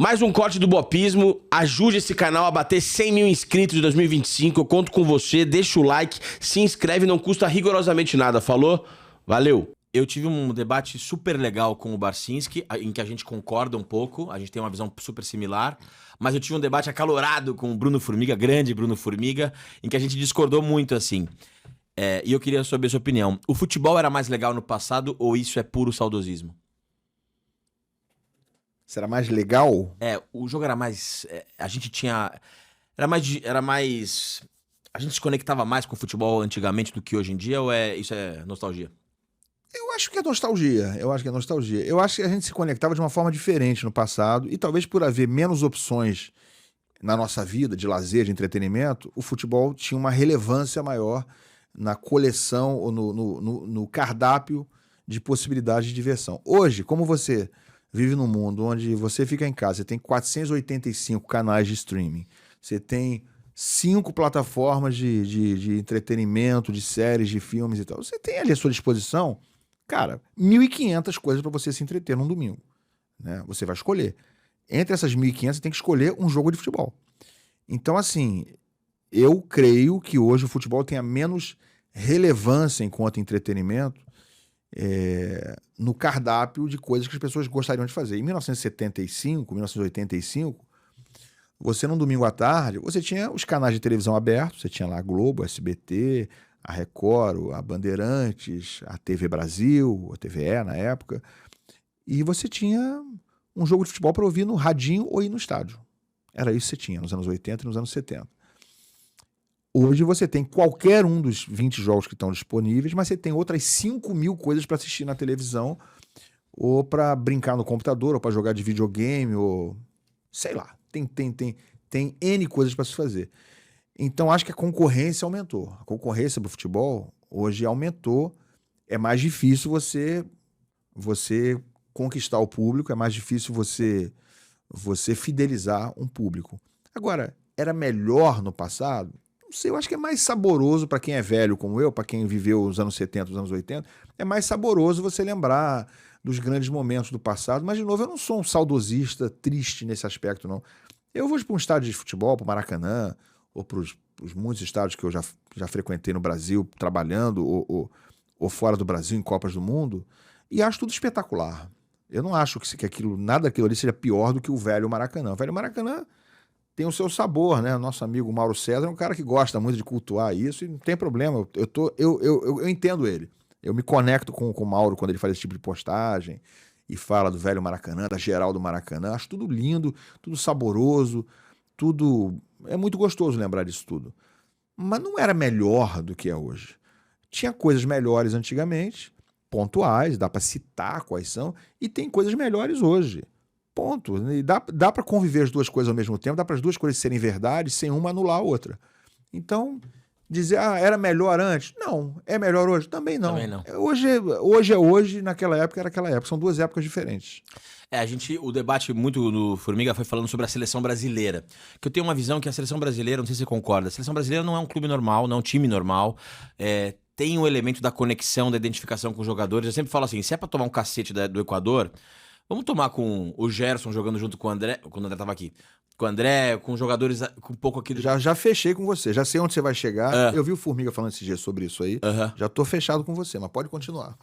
Mais um corte do Bopismo. Ajude esse canal a bater 100 mil inscritos em 2025. Eu conto com você. Deixa o like, se inscreve, não custa rigorosamente nada. Falou? Valeu! Eu tive um debate super legal com o Barcinski, em que a gente concorda um pouco, a gente tem uma visão super similar, mas eu tive um debate acalorado com o Bruno Formiga, grande Bruno Formiga, em que a gente discordou muito, assim. E eu queria saber a sua opinião. O futebol era mais legal no passado ou isso é puro saudosismo? Será mais legal? O jogo era mais... a gente tinha... Era mais... A gente se conectava mais com o futebol antigamente do que hoje em dia ou isso é nostalgia? Eu acho que é nostalgia. Eu acho que a gente se conectava de uma forma diferente no passado e talvez por haver menos opções na nossa vida de lazer, de entretenimento, o futebol tinha uma relevância maior na coleção ou no cardápio de possibilidades de diversão. Hoje, como você vive num mundo onde você fica em casa, você tem 485 canais de streaming, você tem 5 plataformas de entretenimento, de séries, de filmes e tal. Você tem ali à sua disposição, cara, 1.500 coisas para você se entreter num domingo, né? Você vai escolher. Entre essas 1.500, você tem que escolher um jogo de futebol. Então, assim, eu creio que hoje o futebol tenha menos relevância enquanto entretenimento no cardápio de coisas que as pessoas gostariam de fazer. Em 1975, 1985, você num domingo à tarde, você tinha os canais de televisão abertos, você tinha lá a Globo, a SBT, a Record, a Bandeirantes, a TV Brasil, a TVE na época, e você tinha um jogo de futebol para ouvir no radinho ou ir no estádio. Era isso que você tinha nos anos 80 e nos anos 70. Hoje você tem qualquer um dos 20 jogos que estão disponíveis, mas você tem outras 5.000 coisas para assistir na televisão, ou para brincar no computador, ou para jogar de videogame, ou sei lá. Tem N coisas para se fazer. Então acho que a concorrência aumentou. A concorrência do futebol hoje aumentou. É mais difícil você conquistar o público, é mais difícil você fidelizar um público. Agora, era melhor no passado? Não sei, eu acho que é mais saboroso para quem é velho como eu, para quem viveu os anos 70, os anos 80, é mais saboroso você lembrar dos grandes momentos do passado, mas de novo, eu não sou um saudosista triste nesse aspecto, não. Eu vou para um estádio de futebol, para o Maracanã, ou para os muitos estádios que eu já frequentei no Brasil, trabalhando, ou fora do Brasil, em Copas do Mundo, e acho tudo espetacular. Eu não acho que nada daquilo ali seja pior do que o velho Maracanã. O velho Maracanã tem o seu sabor, né? Nosso amigo Mauro César é um cara que gosta muito de cultuar isso e não tem problema. Eu entendo ele. Eu me conecto com o Mauro quando ele faz esse tipo de postagem e fala do velho Maracanã, da geral do Maracanã. Acho tudo lindo, tudo saboroso, tudo... É muito gostoso lembrar disso tudo. Mas não era melhor do que é hoje. Tinha coisas melhores antigamente, pontuais, dá para citar quais são, e tem coisas melhores hoje. Ponto. E dá para conviver as duas coisas ao mesmo tempo, dá para as duas coisas serem verdade sem uma anular a outra. Então, dizer, era melhor antes? Não. É melhor hoje? Também não. Também não. Hoje é hoje, naquela época era aquela época. São duas épocas diferentes. O debate muito no Formiga foi falando sobre a seleção brasileira. Que eu tenho uma visão que a seleção brasileira, não sei se você concorda, a seleção brasileira não é um clube normal, não é um time normal. Tem um elemento da conexão, da identificação com os jogadores. Eu sempre falo assim, se é pra tomar um cacete do Equador, vamos tomar com o Gerson jogando junto com o André, quando o André tava aqui. Com o André, com jogadores com um pouco aqui... Já fechei com você, já sei onde você vai chegar. Eu vi o Formiga falando esse dia sobre isso aí. Já tô fechado com você, mas pode continuar.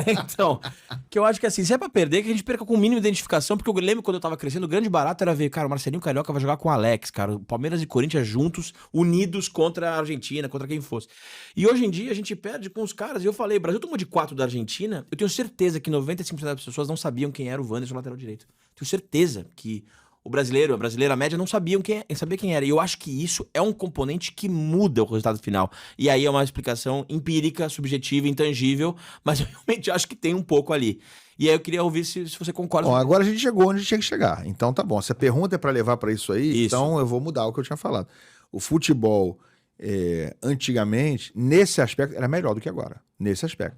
Então, que eu acho que assim, se é pra perder, que a gente perca com o mínimo de identificação, porque eu lembro quando eu tava crescendo, o grande barato era ver, cara, o Marcelinho Carioca vai jogar com o Alex, cara, o Palmeiras e Corinthians juntos, unidos contra a Argentina, contra quem fosse. E hoje em dia a gente perde com os caras, e eu falei, Brasil tomou de 4 da Argentina, eu tenho certeza que 95% das pessoas não sabiam quem era o Wanderson, lateral direito. Tenho certeza que a brasileira média não sabiam sabia quem era. E eu acho que isso é um componente que muda o resultado final. E aí é uma explicação empírica, subjetiva, intangível, mas eu realmente acho que tem um pouco ali. E aí eu queria ouvir se você concorda. Bom, agora a gente chegou onde tinha que chegar. Então tá bom. Se a pergunta é para levar para isso aí, então eu vou mudar o que eu tinha falado. O futebol, antigamente, nesse aspecto, era melhor do que agora. Nesse aspecto.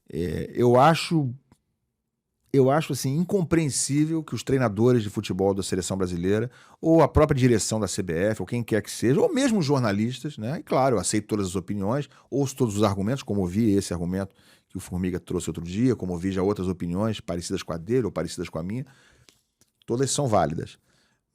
Eu acho assim, incompreensível que os treinadores de futebol da seleção brasileira, ou a própria direção da CBF, ou quem quer que seja, ou mesmo os jornalistas, né? E claro, eu aceito todas as opiniões, ouço todos os argumentos, como ouvi esse argumento que o Formiga trouxe outro dia, como ouvi já outras opiniões parecidas com a dele ou parecidas com a minha, todas são válidas.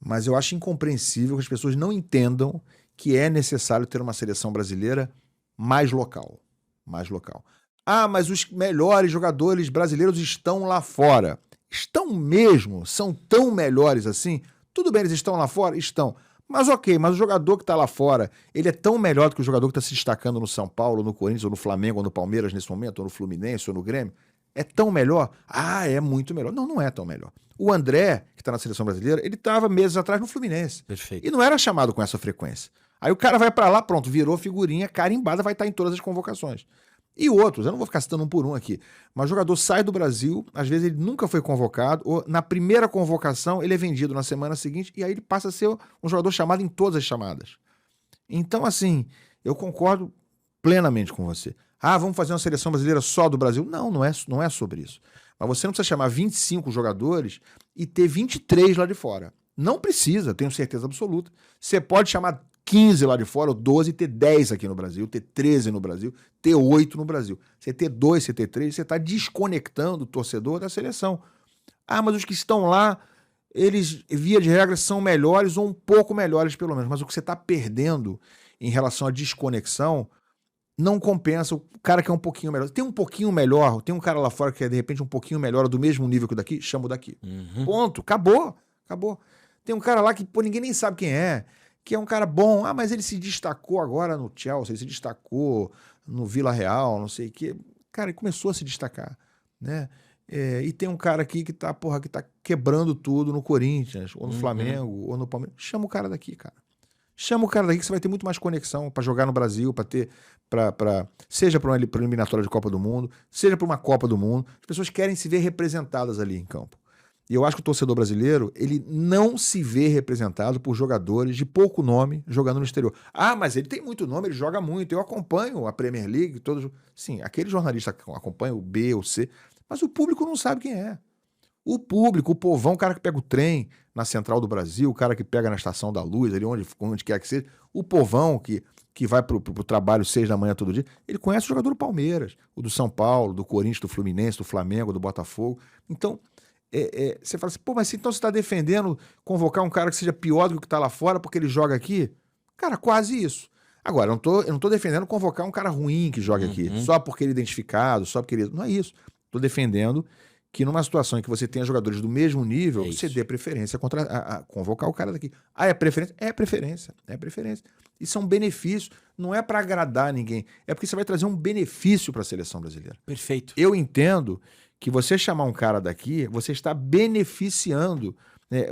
Mas eu acho incompreensível que as pessoas não entendam que é necessário ter uma seleção brasileira mais local. Mais local. Ah, mas os melhores jogadores brasileiros estão lá fora. Estão mesmo? São tão melhores assim? Tudo bem, eles estão lá fora? Estão. Mas ok, mas o jogador que está lá fora, ele é tão melhor do que o jogador que está se destacando no São Paulo, no Corinthians, ou no Flamengo, ou no Palmeiras nesse momento, ou no Fluminense, ou no Grêmio? É tão melhor? Ah, é muito melhor. Não, não é tão melhor. O André, que está na seleção brasileira, ele estava meses atrás no Fluminense. Perfeito. E não era chamado com essa frequência. Aí o cara vai para lá, pronto, virou figurinha, carimbada, vai estar em todas as convocações. E outros, eu não vou ficar citando um por um aqui, mas o jogador sai do Brasil, às vezes ele nunca foi convocado, ou na primeira convocação ele é vendido na semana seguinte, e aí ele passa a ser um jogador chamado em todas as chamadas. Então, assim, eu concordo plenamente com você. Ah, vamos fazer uma seleção brasileira só do Brasil? Não, não é sobre isso. Mas você não precisa chamar 25 jogadores e ter 23 lá de fora. Não precisa, tenho certeza absoluta. Você pode chamar 15 lá de fora, ou 12, e ter 10 aqui no Brasil, ter 13 no Brasil, ter 8 no Brasil. Você ter 2, você ter 3, você está desconectando o torcedor da seleção. Ah, mas os que estão lá, eles, via de regra, são melhores ou um pouco melhores, pelo menos. Mas o que você está perdendo em relação à desconexão não compensa. O cara que é um pouquinho melhor. Tem um pouquinho melhor, tem um cara lá fora que é, de repente, um pouquinho melhor, do mesmo nível que o daqui, chama o daqui. Ponto. Acabou. Tem um cara lá que, pô, ninguém nem sabe quem é, que é um cara bom. Ah, mas ele se destacou agora no Chelsea, ele se destacou no Vila Real, não sei o quê. Cara, ele começou a se destacar, né? E tem um cara aqui que tá quebrando tudo no Corinthians, ou no Flamengo, ou no Palmeiras. Chama o cara daqui, cara. Chama o cara daqui que você vai ter muito mais conexão para jogar no Brasil, para ter, seja para uma eliminatória de Copa do Mundo, seja para uma Copa do Mundo. As pessoas querem se ver representadas ali em campo. E eu acho que o torcedor brasileiro, ele não se vê representado por jogadores de pouco nome jogando no exterior. Ah, mas ele tem muito nome, ele joga muito. Eu acompanho a Premier League, todos. Sim, aquele jornalista acompanha o B, o C, mas o público não sabe quem é. O público, o povão, o cara que pega o trem na Central do Brasil, o cara que pega na Estação da Luz, ali onde quer que seja, o povão que vai pro trabalho 6 da manhã todo dia, ele conhece o jogador do Palmeiras, o do São Paulo, do Corinthians, do Fluminense, do Flamengo, do Botafogo. Então, você fala assim, pô, mas então você está defendendo convocar um cara que seja pior do que o que está lá fora porque ele joga aqui? Cara, quase isso. Agora, eu não tô defendendo convocar um cara ruim que joga aqui, só porque ele é identificado, só porque ele... Não é isso. Tô defendendo que numa situação em que você tenha jogadores do mesmo nível, você dê preferência a convocar o cara daqui. Ah, é preferência? É preferência. Isso é um benefício. Não é para agradar ninguém. É porque você vai trazer um benefício para a seleção brasileira. Perfeito. Eu entendo que você chamar um cara daqui, você está beneficiando, né,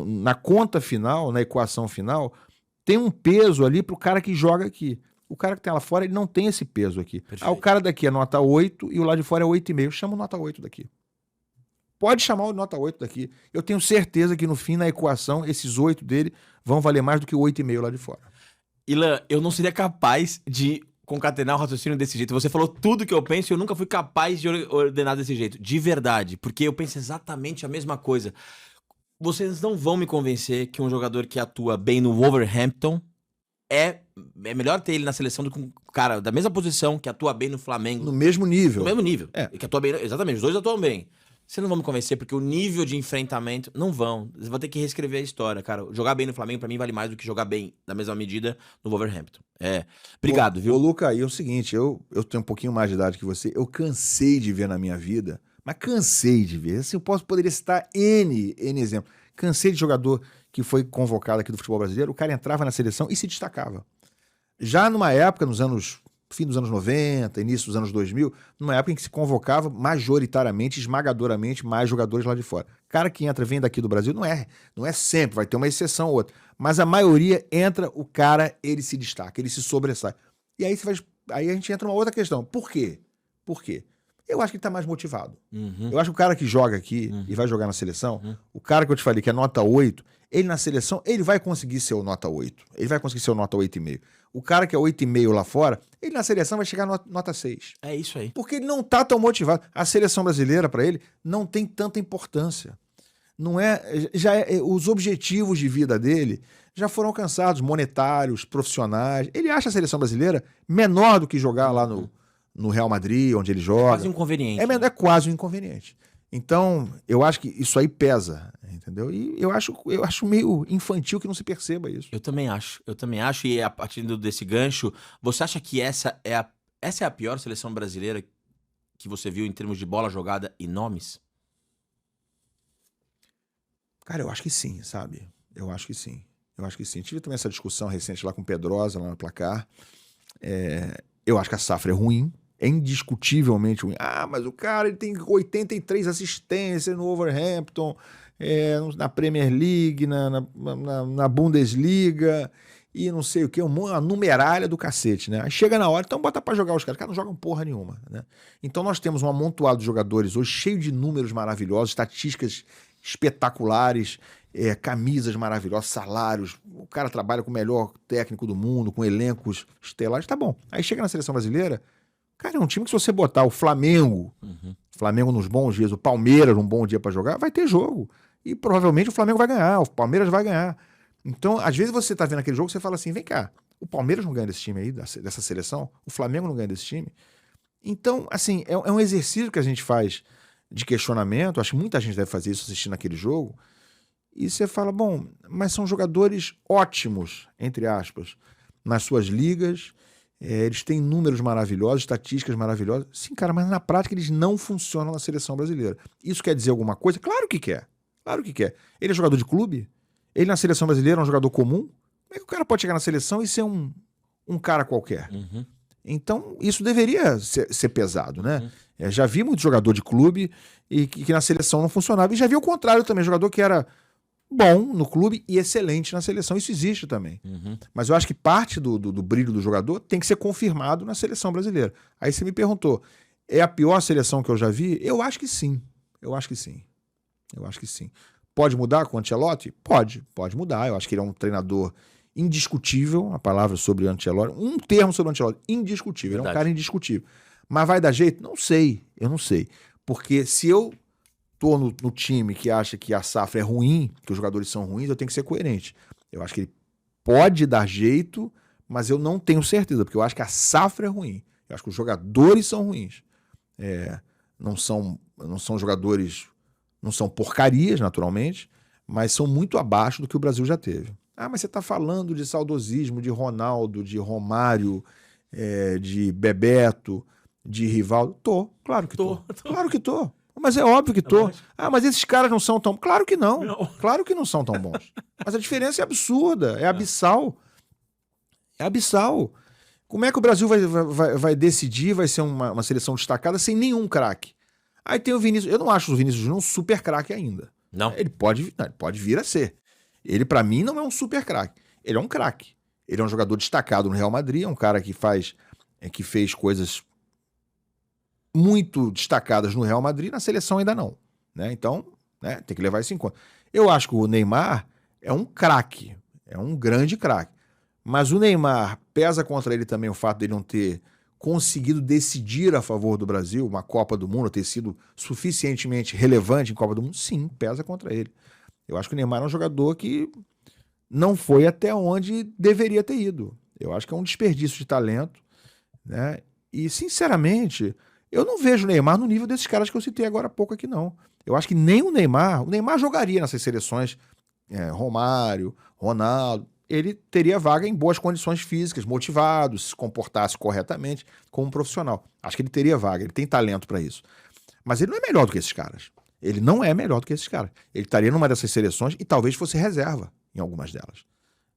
na conta final, na equação final, tem um peso ali para o cara que joga aqui. O cara que tem lá fora, ele não tem esse peso aqui. Perfeito. Ah, o cara daqui é nota 8 e o lá de fora é 8,5. Chama o nota 8 daqui. Pode chamar o nota 8 daqui. Eu tenho certeza que no fim, na equação, esses 8 dele vão valer mais do que o 8,5 lá de fora. Ilan, eu não seria capaz de concatenar o raciocínio desse jeito. Você falou tudo que eu penso e eu nunca fui capaz de ordenar desse jeito. De verdade. Porque eu penso exatamente a mesma coisa. Vocês não vão me convencer que um jogador que atua bem no Wolverhampton é melhor ter ele na seleção do que um cara da mesma posição que atua bem no Flamengo. No mesmo nível. No mesmo nível. Que atua bem. Exatamente, os dois atuam bem. Vocês não vão me convencer, porque o nível de enfrentamento... Não vão. Vocês vão ter que reescrever a história, cara. Jogar bem no Flamengo, pra mim, vale mais do que jogar bem, na mesma medida, no Wolverhampton. Obrigado, viu? Ô, Luca, e é o seguinte, eu tenho um pouquinho mais de idade que você, eu cansei de ver na minha vida, mas cansei de ver. Assim, poderia citar N exemplos. Cansei de jogador que foi convocado aqui do futebol brasileiro, o cara entrava na seleção e se destacava. Já numa época, fim dos anos 90, início dos anos 2000, numa época em que se convocava majoritariamente, esmagadoramente, mais jogadores lá de fora. Cara que entra, vem daqui do Brasil, não é sempre, vai ter uma exceção ou outra. Mas a maioria entra, o cara, ele se destaca, ele se sobressai. E aí, aí a gente entra numa outra questão. Por quê? Eu acho que ele tá mais motivado. Eu acho que o cara que joga aqui e vai jogar na seleção, o cara que eu te falei, que é nota 8, ele na seleção, ele vai conseguir ser o nota 8. Ele vai conseguir ser o nota 8,5. O cara que é 8,5 lá fora, ele na seleção vai chegar nota 6. É isso aí. Porque ele não tá tão motivado. A seleção brasileira, para ele, não tem tanta importância. Não os objetivos de vida dele já foram alcançados, monetários, profissionais. Ele acha a seleção brasileira menor do que jogar lá no Real Madrid, onde ele joga. Quase um inconveniente. É quase um inconveniente. Então, eu acho que isso aí pesa, entendeu? E eu acho meio infantil que não se perceba isso. Eu também acho, e a partir desse gancho, você acha que essa é a pior seleção brasileira que você viu em termos de bola jogada e nomes? Cara, eu acho que sim, sabe? Eu acho que sim. Eu acho que sim. Tive também essa discussão recente lá com o Pedrosa, lá no Placar. Eu acho que a safra é ruim, é indiscutivelmente ruim. Ah, mas o cara ele tem 83 assistências no Wolverhampton, na Premier League, na Bundesliga e não sei o que, uma numerária do cacete, né? Aí chega na hora, então bota pra jogar os caras. Os caras não jogam porra nenhuma, né? Então nós temos um amontoado de jogadores hoje cheio de números maravilhosos, estatísticas espetaculares, camisas maravilhosas, salários. O cara trabalha com o melhor técnico do mundo, com elencos estelares, tá bom. Aí chega na seleção brasileira, cara, é um time que se você botar o Flamengo, Flamengo nos bons dias, o Palmeiras num bom dia pra jogar, vai ter jogo. E provavelmente o Flamengo vai ganhar, o Palmeiras vai ganhar. Então, às vezes você tá vendo aquele jogo, você fala assim, vem cá, o Palmeiras não ganha desse time aí, dessa seleção, o Flamengo não ganha desse time. Então, assim, é um exercício que a gente faz de questionamento, acho que muita gente deve fazer isso assistindo aquele jogo, e você fala, bom, mas são jogadores ótimos, entre aspas, nas suas ligas, eles têm números maravilhosos, estatísticas maravilhosas. Sim, cara, mas na prática eles não funcionam na seleção brasileira. Isso quer dizer alguma coisa? Claro que quer. Claro que quer. Ele é jogador de clube? Ele na seleção brasileira é um jogador comum? Como é que o cara pode chegar na seleção e ser um cara qualquer? Então, isso deveria ser pesado, né? Já vi muito jogador de clube e que na seleção não funcionava. E já vi o contrário também, jogador que era bom no clube e excelente na seleção. Isso existe também. Mas eu acho que parte do brilho do jogador tem que ser confirmado na seleção brasileira. Aí você me perguntou, é a pior seleção que eu já vi? Eu acho que sim. Eu acho que sim. Eu acho que sim. Pode mudar com o Ancelotti? Pode mudar. Eu acho que ele é um treinador indiscutível, a palavra sobre o Ancelotti, um termo sobre o Ancelotti, indiscutível. Verdade. Ele é um cara indiscutível. Mas vai dar jeito? Não sei. Eu não sei. Porque se eu tô no time que acha que a safra é ruim, que os jogadores são ruins, eu tenho que ser coerente. Eu acho que ele pode dar jeito, mas eu não tenho certeza, porque eu acho que a safra é ruim. Eu acho que os jogadores são ruins. Não são jogadores, não são porcarias, naturalmente, mas são muito abaixo do que o Brasil já teve. Ah, mas você está falando de saudosismo, de Ronaldo, de Romário, de Bebeto, de Rivaldo. Claro que tô. Claro que tô. Mas é óbvio que tô. Ah, mas esses caras não são tão... Claro que não. Claro que não são tão bons. Mas a diferença é absurda, é abissal. É abissal. Como é que o Brasil vai decidir, vai ser uma seleção destacada sem nenhum craque? Aí tem o Vinícius. Eu não acho o Vinícius Júnior um super craque ainda. Não. Ele pode vir a ser. Ele, pra mim, não é um super craque. Ele é um craque. Ele é um jogador destacado no Real Madrid, é um cara que fez coisas muito destacadas no Real Madrid, na seleção ainda não. Né? Então, né, tem que levar isso em conta. Eu acho que o Neymar é um craque, é um grande craque. Mas o Neymar pesa contra ele também o fato de ele não ter conseguido decidir a favor do Brasil, uma Copa do Mundo, ter sido suficientemente relevante em Copa do Mundo? Sim, pesa contra ele. Eu acho que o Neymar é um jogador que não foi até onde deveria ter ido. Eu acho que é um desperdício de talento, né? E, sinceramente, eu não vejo o Neymar no nível desses caras que eu citei agora há pouco aqui, não. Eu acho que nem o Neymar jogaria nessas seleções, Romário, Ronaldo, ele teria vaga em boas condições físicas, motivado, se comportasse corretamente como profissional. Acho que ele teria vaga, ele tem talento para isso. Mas ele não é melhor do que esses caras. Ele não é melhor do que esses caras. Ele estaria numa dessas seleções e talvez fosse reserva em algumas delas.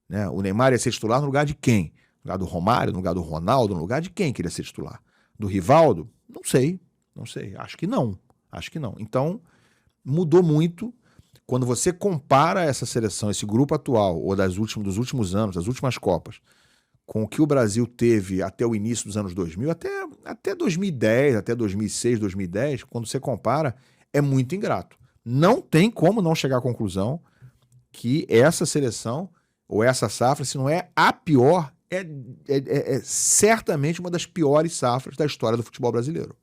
Né? O Neymar ia ser titular no lugar de quem? No lugar do Romário, no lugar do Ronaldo, no lugar de quem que ele ia ser titular? Do Rivaldo? Não sei. Acho que não. Então, mudou muito. Quando você compara essa seleção, esse grupo atual, ou dos últimos anos, das últimas Copas, com o que o Brasil teve até o início dos anos 2000, até 2010, até 2006, 2010, quando você compara, é muito ingrato. Não tem como não chegar à conclusão que essa seleção, ou essa safra, se não é a pior, é certamente uma das piores safras da história do futebol brasileiro.